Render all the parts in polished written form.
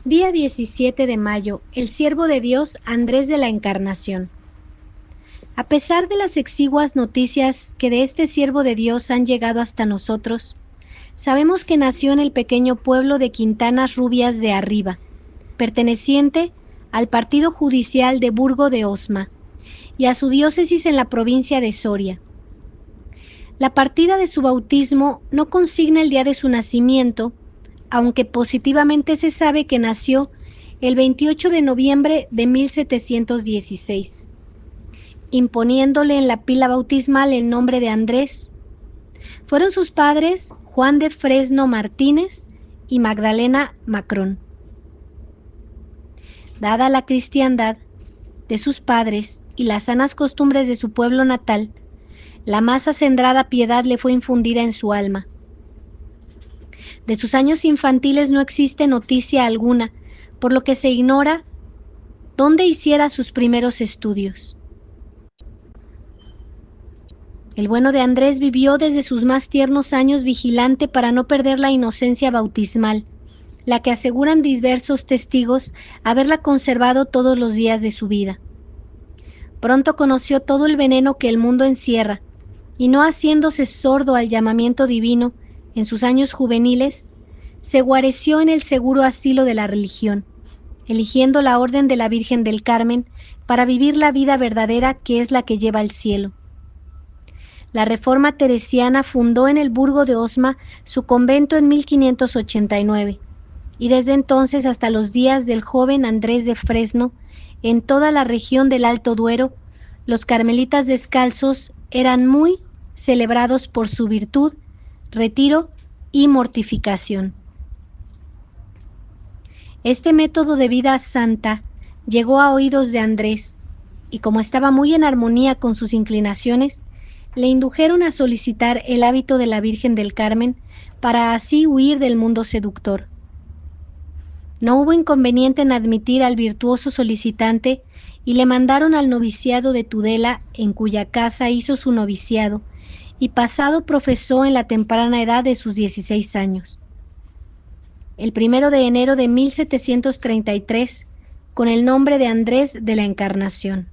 Día 17 de mayo, el siervo de Dios Andrés de la Encarnación. A pesar de las exiguas noticias que de este siervo de Dios han llegado hasta nosotros, sabemos que nació en el pequeño pueblo de Quintanas Rubias de Arriba, perteneciente al partido judicial de Burgo de Osma, y a su diócesis en la provincia de Soria. La partida de su bautismo no consigna el día de su nacimiento, aunque positivamente se sabe que nació el 28 de noviembre de 1716, imponiéndole en la pila bautismal el nombre de Andrés. Fueron sus padres Juan de Fresno Martínez y Magdalena Macrón. Dada la cristiandad de sus padres y las sanas costumbres de su pueblo natal, la más acendrada piedad le fue infundida en su alma. De sus años infantiles no existe noticia alguna, por lo que se ignora dónde hiciera sus primeros estudios. El bueno de Andrés vivió desde sus más tiernos años vigilante para no perder la inocencia bautismal, la que aseguran diversos testigos haberla conservado todos los días de su vida. Pronto conoció todo el veneno que el mundo encierra, y no haciéndose sordo al llamamiento divino, en sus años juveniles, se guareció en el seguro asilo de la religión, eligiendo la Orden de la Virgen del Carmen para vivir la vida verdadera que es la que lleva al cielo. La Reforma teresiana fundó en el Burgo de Osma su convento en 1589, y desde entonces hasta los días del joven Andrés de Fresno, en toda la región del Alto Duero, los carmelitas descalzos eran muy celebrados por su virtud, retiro y mortificación. Este método de vida santa llegó a oídos de Andrés, y como estaba muy en armonía con sus inclinaciones, le indujeron a solicitar el hábito de la Virgen del Carmen para así huir del mundo seductor. No hubo inconveniente en admitir al virtuoso solicitante y le mandaron al noviciado de Tudela, en cuya casa hizo su noviciado, y pasado profesó en la temprana edad de sus 16 años. El 1 de enero de 1733, con el nombre de Andrés de la Encarnación.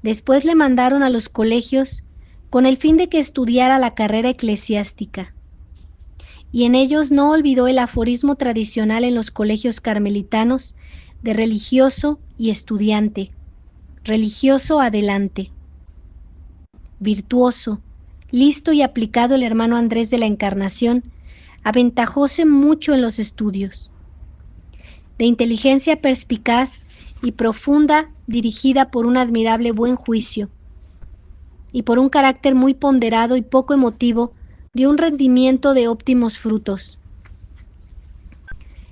Después le mandaron a los colegios con el fin de que estudiara la carrera eclesiástica, y en ellos no olvidó el aforismo tradicional en los colegios carmelitanos de religioso y estudiante, religioso adelante. Virtuoso, listo y aplicado el hermano Andrés de la Encarnación, aventajóse mucho en los estudios. De inteligencia perspicaz y profunda, dirigida por un admirable buen juicio, y por un carácter muy ponderado y poco emotivo, dio un rendimiento de óptimos frutos.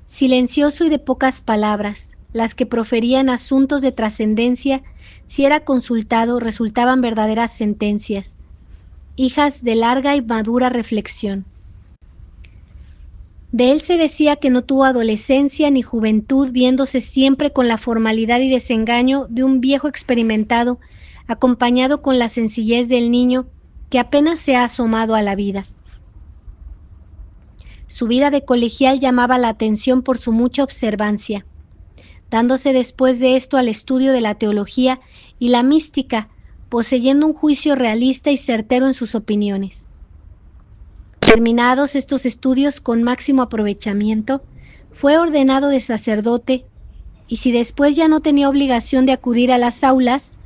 Silencioso y de pocas palabras, las que profería en asuntos de trascendencia, si era consultado, resultaban verdaderas sentencias, hijas de larga y madura reflexión. De él se decía que no tuvo adolescencia ni juventud, viéndose siempre con la formalidad y desengaño de un viejo experimentado, acompañado con la sencillez del niño que apenas se ha asomado a la vida. Su vida de colegial llamaba la atención por su mucha observancia, dándose después de esto al estudio de la teología y la mística, poseyendo un juicio realista y certero en sus opiniones. Terminados estos estudios con máximo aprovechamiento, fue ordenado de sacerdote, y si después ya no tenía obligación de acudir a las aulas,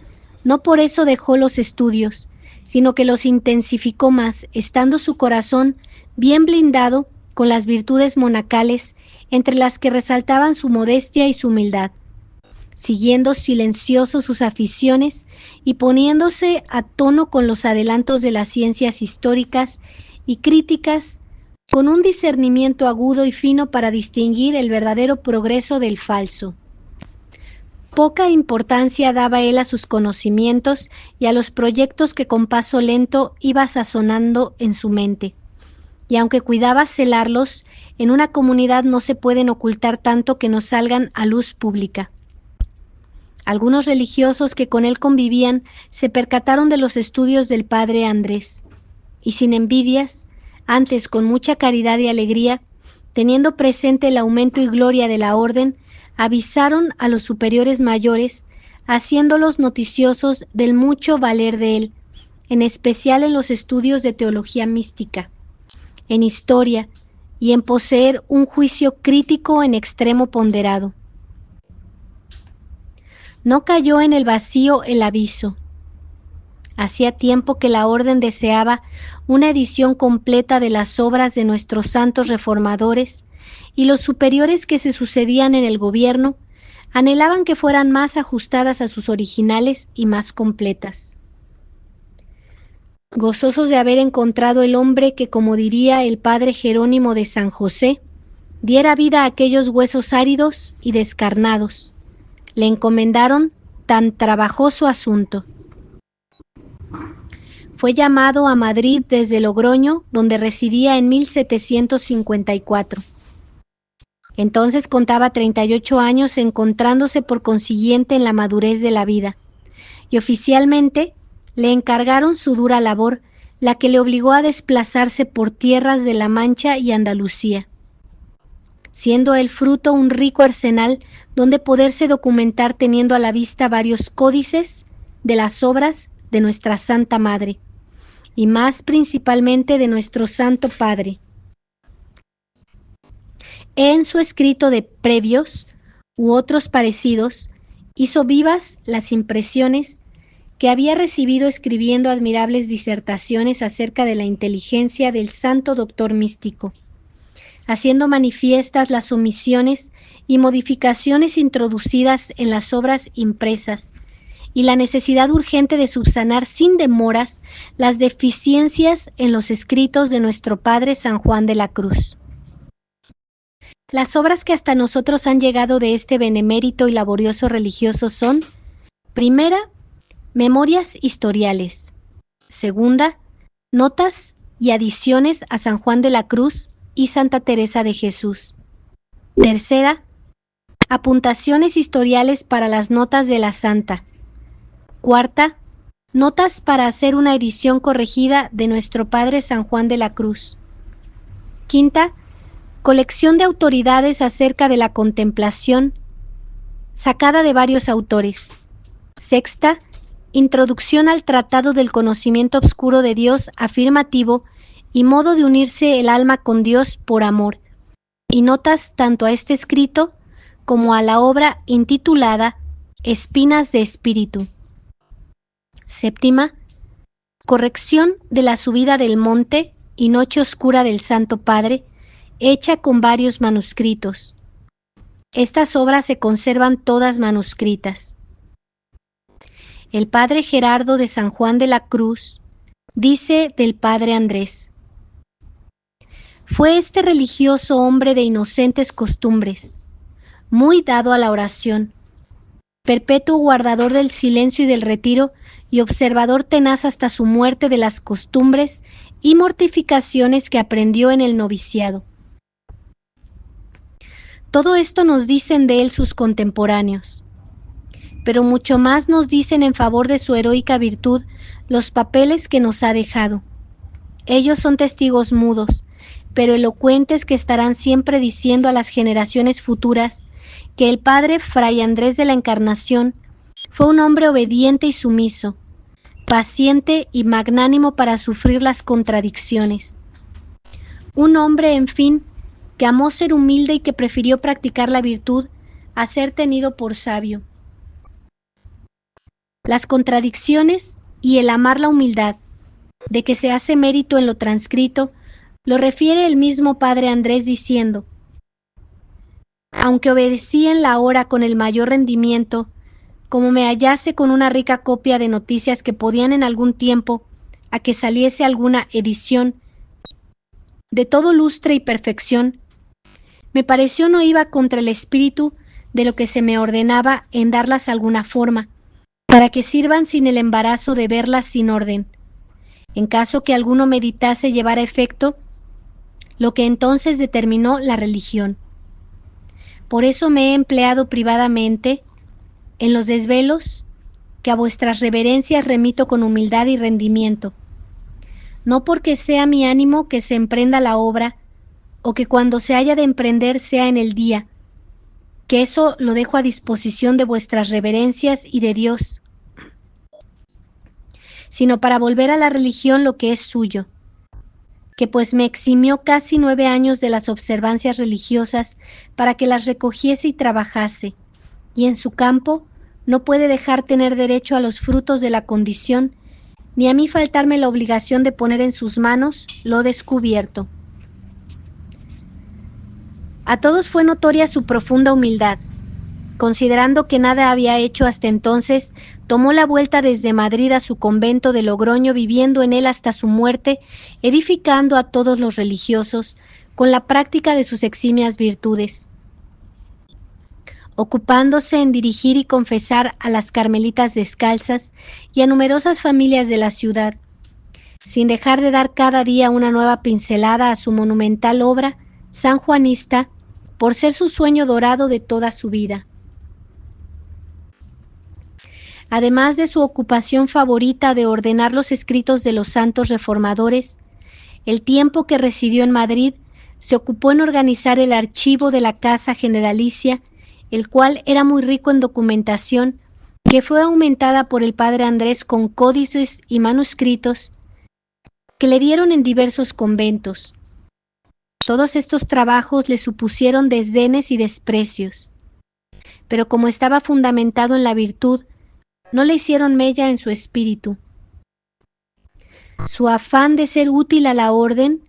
no por eso dejó los estudios, sino que los intensificó más, estando su corazón bien blindado con las virtudes monacales, entre las que resaltaban su modestia y su humildad, siguiendo silencioso sus aficiones y poniéndose a tono con los adelantos de las ciencias históricas y críticas, con un discernimiento agudo y fino para distinguir el verdadero progreso del falso. Poca importancia daba él a sus conocimientos y a los proyectos que con paso lento iba sazonando en su mente, y aunque cuidaba celarlos, en una comunidad no se pueden ocultar tanto que no salgan a luz pública. Algunos religiosos que con él convivían se percataron de los estudios del padre Andrés, y sin envidias, antes con mucha caridad y alegría, teniendo presente el aumento y gloria de la orden, avisaron a los superiores mayores, haciéndolos noticiosos del mucho valer de él, en especial en los estudios de teología mística, en historia y en poseer un juicio crítico en extremo ponderado. No cayó en el vacío el aviso. Hacía tiempo que la orden deseaba una edición completa de las obras de nuestros santos reformadores, y los superiores que se sucedían en el gobierno anhelaban que fueran más ajustadas a sus originales y más completas. Gozosos de haber encontrado el hombre que, como diría el padre Jerónimo de San José, diera vida a aquellos huesos áridos y descarnados, le encomendaron tan trabajoso asunto. Fue llamado a Madrid desde Logroño, donde residía en 1754. Entonces contaba 38 años, encontrándose por consiguiente en la madurez de la vida, y oficialmente le encargaron su dura labor, la que le obligó a desplazarse por tierras de La Mancha y Andalucía, siendo el fruto un rico arsenal donde poderse documentar, teniendo a la vista varios códices de las obras de nuestra Santa Madre, y más principalmente de nuestro Santo Padre. En su escrito de previos u otros parecidos, hizo vivas las impresiones que había recibido escribiendo admirables disertaciones acerca de la inteligencia del santo doctor místico, haciendo manifiestas las omisiones y modificaciones introducidas en las obras impresas, y la necesidad urgente de subsanar sin demoras las deficiencias en los escritos de nuestro Padre San Juan de la Cruz. Las obras que hasta nosotros han llegado de este benemérito y laborioso religioso son: primera, Memorias historiales; segunda, Notas y adiciones a San Juan de la Cruz y Santa Teresa de Jesús; tercera, Apuntaciones historiales para las notas de la Santa; cuarta, Notas para hacer una edición corregida de nuestro Padre San Juan de la Cruz; quinta, Colección de autoridades acerca de la contemplación, sacada de varios autores; sexta, Introducción al Tratado del Conocimiento Obscuro de Dios afirmativo y modo de unirse el alma con Dios por amor, y notas tanto a este escrito como a la obra intitulada Espinas de Espíritu; séptima, Corrección de la subida del monte y noche oscura del Santo Padre, hecha con varios manuscritos. Estas obras se conservan todas manuscritas. El padre Gerardo de San Juan de la Cruz dice del padre Andrés: fue este religioso hombre de inocentes costumbres, muy dado a la oración, perpetuo guardador del silencio y del retiro, y observador tenaz hasta su muerte de las costumbres y mortificaciones que aprendió en el noviciado. Todo esto nos dicen de él sus contemporáneos, pero mucho más nos dicen en favor de su heroica virtud los papeles que nos ha dejado. Ellos son testigos mudos, pero elocuentes, que estarán siempre diciendo a las generaciones futuras que el padre Fray Andrés de la Encarnación fue un hombre obediente y sumiso, paciente y magnánimo para sufrir las contradicciones. Un hombre, en fin, que amó ser humilde y que prefirió practicar la virtud a ser tenido por sabio. Las contradicciones y el amar la humildad, de que se hace mérito en lo transcrito, lo refiere el mismo padre Andrés diciendo: aunque obedecí en la hora con el mayor rendimiento, como me hallase con una rica copia de noticias que podían en algún tiempo a que saliese alguna edición de todo lustre y perfección, me pareció no iba contra el espíritu de lo que se me ordenaba en darlas alguna forma, para que sirvan sin el embarazo de verlas sin orden, en caso que alguno meditase llevar a efecto lo que entonces determinó la religión. Por eso me he empleado privadamente en los desvelos que a vuestras reverencias remito con humildad y rendimiento, no porque sea mi ánimo que se emprenda la obra, o que cuando se haya de emprender sea en el día, que eso lo dejo a disposición de vuestras reverencias y de Dios, sino para volver a la religión lo que es suyo, que pues me eximió casi 9 años de las observancias religiosas para que las recogiese y trabajase, y en su campo no puede dejar tener derecho a los frutos de la condición, ni a mí faltarme la obligación de poner en sus manos lo descubierto. A todos fue notoria su profunda humildad. Considerando que nada había hecho hasta entonces, tomó la vuelta desde Madrid a su convento de Logroño, viviendo en él hasta su muerte, edificando a todos los religiosos con la práctica de sus eximias virtudes, ocupándose en dirigir y confesar a las carmelitas descalzas y a numerosas familias de la ciudad, sin dejar de dar cada día una nueva pincelada a su monumental obra sanjuanista, por ser su sueño dorado de toda su vida. Además de su ocupación favorita de ordenar los escritos de los santos reformadores, el tiempo que residió en Madrid se ocupó en organizar el archivo de la Casa Generalicia, el cual era muy rico en documentación, que fue aumentada por el padre Andrés con códices y manuscritos que le dieron en diversos conventos. Todos estos trabajos le supusieron desdenes y desprecios, pero como estaba fundamentado en la virtud, no le hicieron mella en su espíritu. Su afán de ser útil a la orden,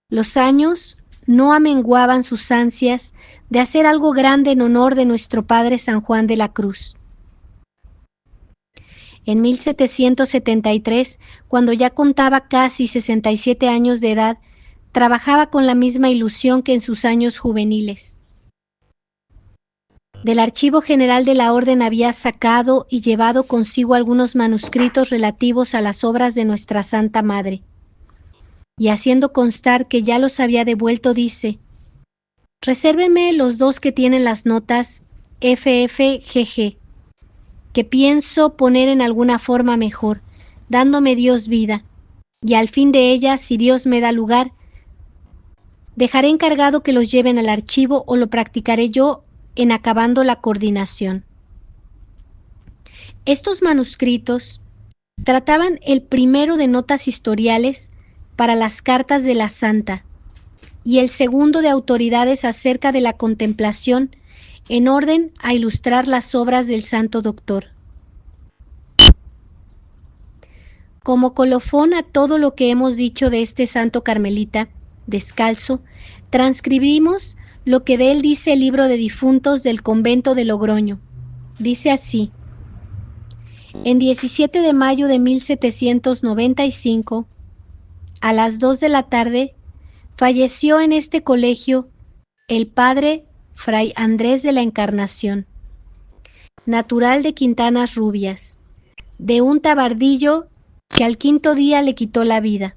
los años no amenguaban sus ansias de hacer algo grande en honor de nuestro Padre San Juan de la Cruz. En 1773, cuando ya contaba casi 67 años de edad, trabajaba con la misma ilusión que en sus años juveniles. Del Archivo General de la Orden había sacado y llevado consigo algunos manuscritos relativos a las obras de nuestra Santa Madre, y haciendo constar que ya los había devuelto, dice: resérvenme los 2 que tienen las notas FFGG, que pienso poner en alguna forma mejor, dándome Dios vida, y al fin de ellas, si Dios me da lugar, dejaré encargado que los lleven al archivo o lo practicaré yo en acabando la coordinación. Estos manuscritos trataban el primero de notas historiales para las cartas de la Santa y el segundo de autoridades acerca de la contemplación, en orden a ilustrar las obras del Santo Doctor. Como colofón a todo lo que hemos dicho de este santo carmelita, descalzo, transcribimos lo que de él dice el libro de difuntos del convento de Logroño. Dice así: en 17 de mayo de 1795, a las 2 de la tarde, falleció en este colegio el padre Fray Andrés de la Encarnación, natural de Quintanas Rubias, de un tabardillo que al 5.º día le quitó la vida,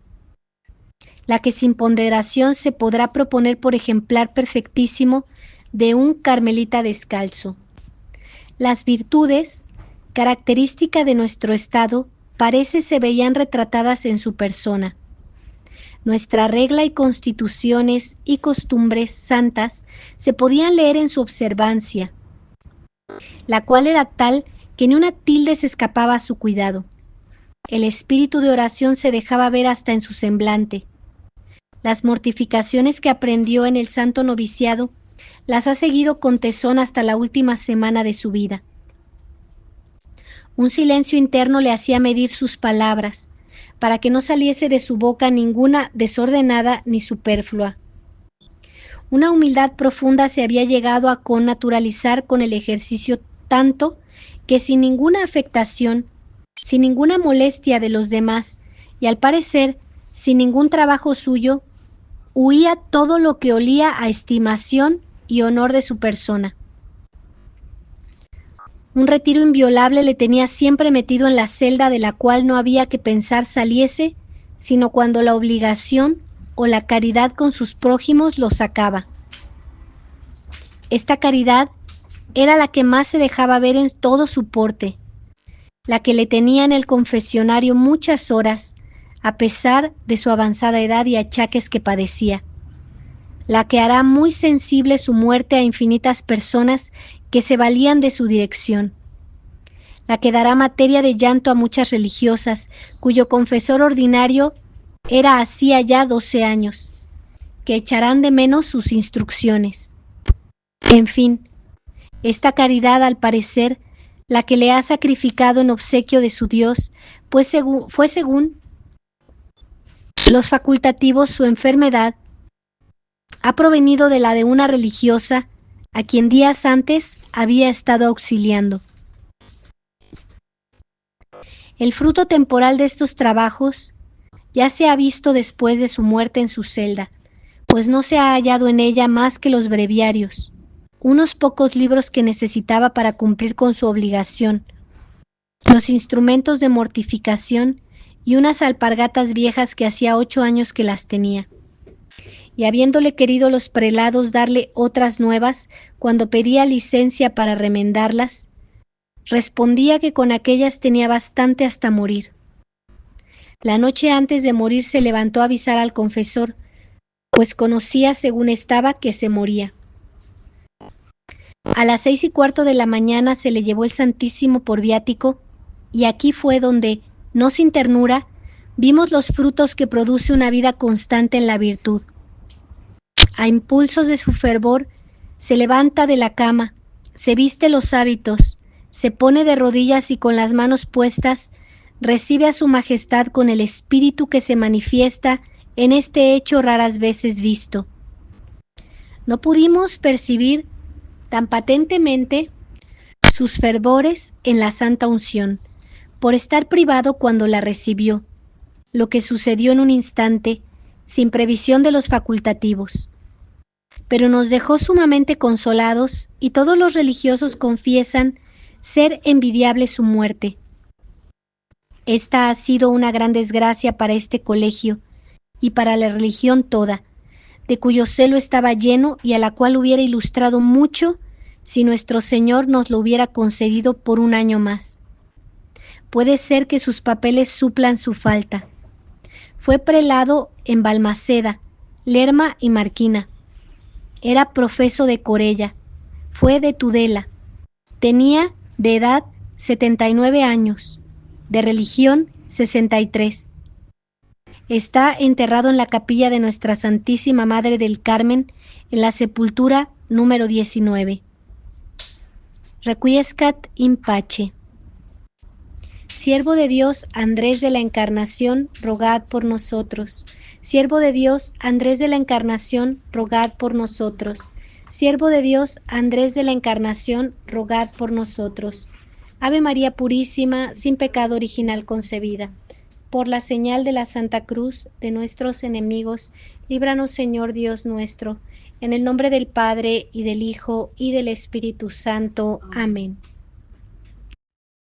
la que sin ponderación se podrá proponer por ejemplar perfectísimo de un carmelita descalzo. Las virtudes, característica de nuestro estado, parece se veían retratadas en su persona. Nuestra regla y constituciones y costumbres santas se podían leer en su observancia, la cual era tal que ni una tilde se escapaba a su cuidado. El espíritu de oración se dejaba ver hasta en su semblante. Las mortificaciones que aprendió en el santo noviciado las ha seguido con tesón hasta la última semana de su vida. Un silencio interno le hacía medir sus palabras, para que no saliese de su boca ninguna desordenada ni superflua. Una humildad profunda se había llegado a connaturalizar con el ejercicio, tanto que sin ninguna afectación, sin ninguna molestia de los demás, y al parecer sin ningún trabajo suyo, huía todo lo que olía a estimación y honor de su persona. Un retiro inviolable le tenía siempre metido en la celda de la cual no había que pensar saliese, sino cuando la obligación o la caridad con sus prójimos lo sacaba. Esta caridad era la que más se dejaba ver en todo su porte, la que le tenía en el confesionario muchas horas, a pesar de su avanzada edad y achaques que padecía. la que hará muy sensible su muerte a infinitas personas que se valían de su dirección, la que dará materia de llanto a muchas religiosas, cuyo confesor ordinario era hacía ya 12 años, que echarán de menos sus instrucciones. En fin, esta caridad, al parecer, la que le ha sacrificado en obsequio de su Dios, pues fue según los facultativos su enfermedad, ha provenido de la de una religiosa a quien días antes había estado auxiliando. El fruto temporal de estos trabajos ya se ha visto después de su muerte en su celda, pues no se ha hallado en ella más que los breviarios, unos pocos libros que necesitaba para cumplir con su obligación, los instrumentos de mortificación y unas alpargatas viejas que hacía 8 años que las tenía. Y habiéndole querido los prelados darle otras nuevas, cuando pedía licencia para remendarlas, respondía que con aquellas tenía bastante hasta morir. La noche antes de morir se levantó a avisar al confesor, pues conocía, según estaba, que se moría. A las 6:15 de la mañana se le llevó el Santísimo por viático, y aquí fue donde, no sin ternura, vimos los frutos que produce una vida constante en la virtud. A impulsos de su fervor, se levanta de la cama, se viste los hábitos, se pone de rodillas y con las manos puestas, recibe a su majestad con el espíritu que se manifiesta en este hecho raras veces visto. No pudimos percibir tan patentemente sus fervores en la santa unción, por estar privado cuando la recibió, lo que sucedió en un instante, sin previsión de los facultativos. Pero nos dejó sumamente consolados, y todos los religiosos confiesan ser envidiable su muerte. Esta ha sido una gran desgracia para este colegio y para la religión toda, de cuyo celo estaba lleno y a la cual hubiera ilustrado mucho si nuestro Señor nos lo hubiera concedido por un año más. Puede ser que sus papeles suplan su falta. Fue prelado en Balmaceda, Lerma y Marquina. Era profeso de Corella. Fue de Tudela. Tenía de edad 79 años. De religión 63. Está enterrado en la capilla de Nuestra Santísima Madre del Carmen, en la sepultura número 19. Requiescat in pace. Siervo de Dios Andrés de la Encarnación, rogad por nosotros. Siervo de Dios Andrés de la Encarnación, rogad por nosotros. Siervo de Dios Andrés de la Encarnación, rogad por nosotros. Ave María Purísima, sin pecado original concebida. Por la señal de la Santa Cruz de nuestros enemigos, líbranos, Señor Dios nuestro, en el nombre del Padre, y del Hijo, y del Espíritu Santo. Amén.